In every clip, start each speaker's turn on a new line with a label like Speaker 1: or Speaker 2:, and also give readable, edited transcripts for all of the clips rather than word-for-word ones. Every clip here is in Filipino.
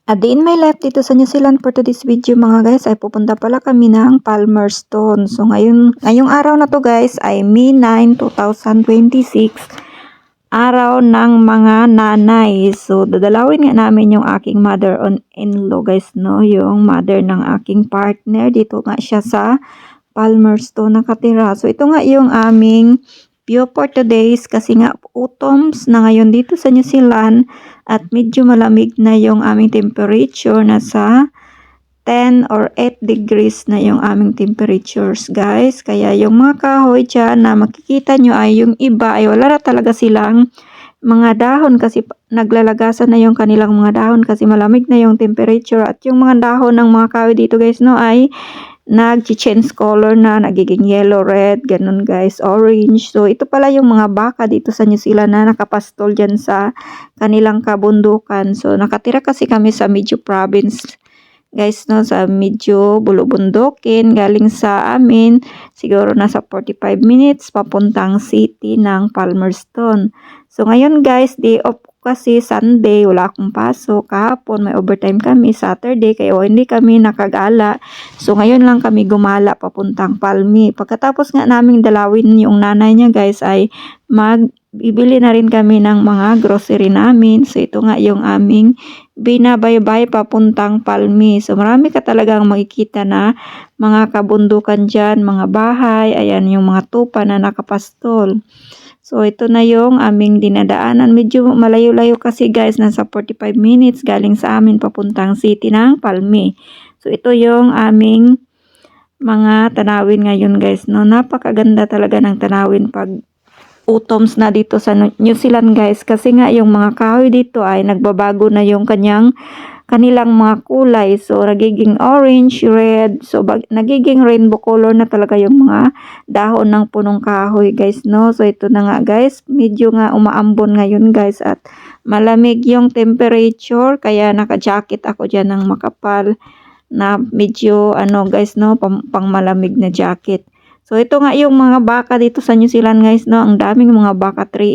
Speaker 1: A day in my life dito sa New Zealand for today's video mga guys ay pupunta pala kami ng Palmerston. So ngayong araw na to guys ay May 9, 2026, araw ng mga nanay. So dadalawin nga namin yung aking mother-in-law guys, no, yung mother ng aking partner. Dito nga siya sa Palmerston nakatira. So ito nga yung aming view for today's kasi nga autumns na ngayon dito sa New Zealand at medyo malamig na yung aming temperature, nasa 10 or 8 degrees na yung aming temperatures guys. Kaya yung mga kahoy dyan na makikita nyo ay yung iba ay wala na talaga silang mga dahon kasi naglalagasan na yung kanilang mga dahon kasi malamig na yung temperature, at yung mga dahon ng mga kahoy dito guys, no, ay nag-change color na, nagiging yellow, red, ganun guys, orange. So ito pala yung mga baka dito sa New Zealand na nakapastol dyan sa kanilang kabundukan. So nakatira kasi kami sa medyo province guys, no, sa medyo bulubundukin. Galing sa amin siguro nasa 45 minutes papuntang city ng Palmerston. So ngayon guys, day off kasi, Sunday, wala akong pasok. Kahapon may overtime kami, Saturday, kaya hindi kami nakagala. So ngayon lang kami gumala papuntang Palmi. Pagkatapos nga naming dalawin yung nanay niya guys ay bibili na rin kami ng mga grocery namin. So ito nga yung aming binabaybay papuntang Palmi. So marami ka talagang makikita na mga kabundukan dyan, mga bahay. Ayan yung mga tupa na nakapastol. So ito na yung aming dinadaanan. Medyo malayo-layo kasi guys, nasa 45 minutes galing sa amin papuntang city ng Palmi. So ito yung aming mga tanawin ngayon guys, no. Napakaganda talaga ng tanawin pag autumns na dito sa New Zealand guys, kasi nga yung mga kahoy dito ay nagbabago na yung kanilang mga kulay. So nagiging orange, red, so nagiging rainbow color na talaga yung mga dahon ng punong kahoy guys, no. So ito na nga guys, medyo nga umaambon ngayon guys at malamig yung temperature, kaya naka-jacket ako dyan ng makapal na medyo ano guys, no, pang malamig na jacket. So ito nga yung mga baka dito sa New Zealand guys, no. Ang daming mga baka. 3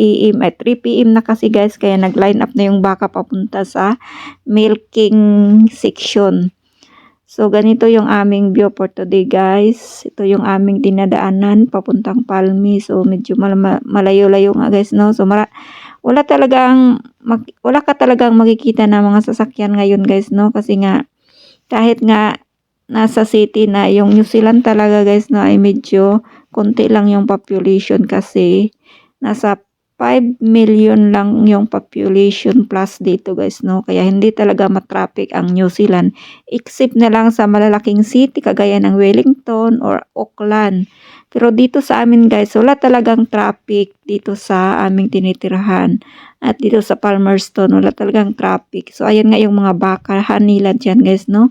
Speaker 1: PM na kasi guys, kaya nag-line up na yung baka papunta sa milking section. So ganito yung aming view for today guys. Ito yung aming dinadaanan papuntang Palmi. So medyo malayo-layo nga guys, no. So wala ka talagang makikita na mga sasakyan ngayon guys, no, kasi nga kahit nga nasa city na yung New Zealand talaga guys, na ay medyo konti lang yung population kasi nasa 5 million lang yung population plus dito guys, no. Kaya hindi talaga matraffic ang New Zealand except na lang sa malalaking city kagaya ng Wellington or Auckland. Pero dito sa amin guys, wala talagang traffic dito sa aming tinitirahan. At dito sa Palmerston, wala talagang traffic. So ayan nga yung mga bakahan nila dyan guys, no.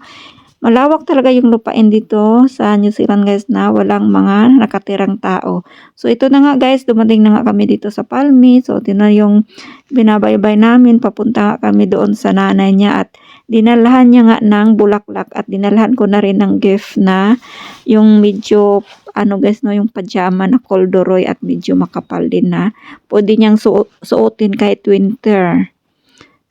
Speaker 1: Malawak talaga yung lupain dito sa New Zealand guys, na walang mga nakatirang tao. So ito na nga guys, dumating na nga kami dito sa Palmi. So ito na yung binabaybay namin. Papunta kami doon sa nanay niya at dinalhan niya nga ng bulaklak at dinalhan ko na rin ng gift na yung medyo ano guys, no, yung pajama na corduroy at medyo makapal din na pwede niyang suotin kahit winter.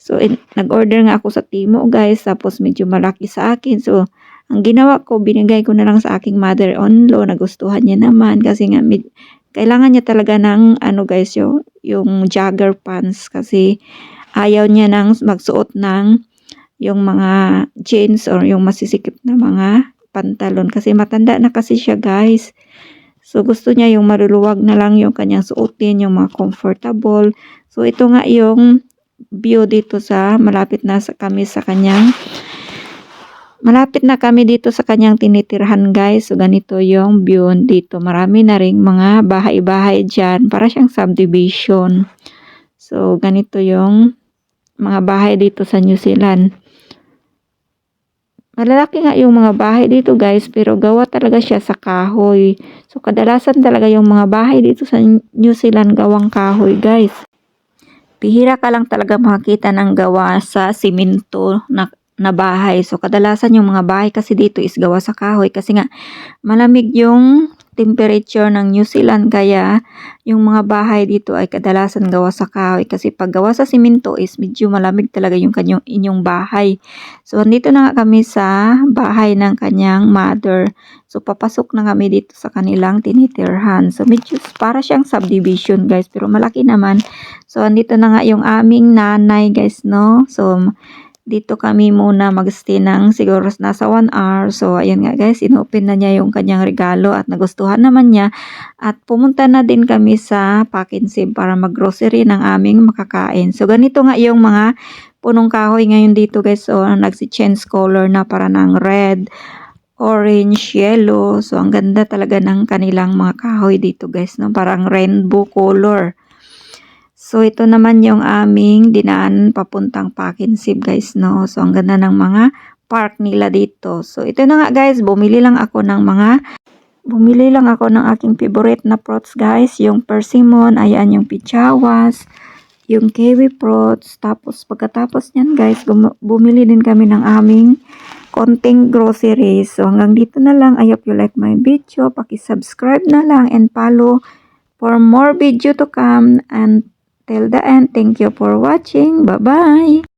Speaker 1: So, nag-order nga ako sa Timo guys, tapos medyo malaki sa akin. So, ang ginawa ko, binigay ko na lang sa aking mother-in-law. Nagustuhan niya naman kasi nga kailangan niya talaga ng ano guys, yung jogger pants kasi ayaw niya nang magsuot ng yung mga jeans or yung masisikip na mga pantalon kasi matanda na kasi siya guys. So, gusto niya yung maluluwag na lang yung kanyang suotin, yung mga comfortable. So, ito nga yung view dito sa malapit na kami dito sa kanyang tinitirhan guys. So ganito yung view dito, marami na ring mga bahay-bahay dyan, para siyang subdivision. So ganito yung mga bahay dito sa New Zealand. Malalaki nga yung mga bahay dito guys, pero gawa talaga siya sa kahoy. So kadalasan talaga yung mga bahay dito sa New Zealand gawang kahoy guys. Bihira ka lang talaga makakita ng gawa sa simento na bahay. So kadalasan yung mga bahay kasi dito is gawa sa kahoy kasi nga malamig yung temperature ng New Zealand, kaya yung mga bahay dito ay kadalasan gawa sa kahoy, kasi pag gawa sa simento is medyo malamig talaga yung inyong bahay. So andito na nga kami sa bahay ng kanyang mother. So papasok na kami dito sa kanilang tinitirhan. So medyo para siyang subdivision guys, pero malaki naman. So andito na nga yung aming nanay guys, no. So dito kami muna magstay ng siguro nasa 1 hour. So, ayun nga guys, inopen na niya yung kanyang regalo at nagustuhan naman niya. At pumunta na din kami sa Pakinsip para mag-grocery ng aming makakain. So, ganito nga yung mga punong kahoy ngayon dito guys. So, nagsi-change color na para ng red, orange, yellow. So, ang ganda talaga ng kanilang mga kahoy dito guys, no? Parang rainbow color. So, ito naman yung aming dinaan papuntang Pakinsip guys, no. So, ang ganda ng mga park nila dito. So, ito na nga guys, bumili lang ako ng aking favorite na fruits guys. Yung persimmon, ayan yung pichawas, yung kiwi fruits. Tapos, pagkatapos nyan guys, bumili din kami ng aming konting groceries. So, hanggang dito na lang. I hope you like my video. Paki-subscribe na lang and follow for more video to come. And till the end, thank you for watching. Bye-bye!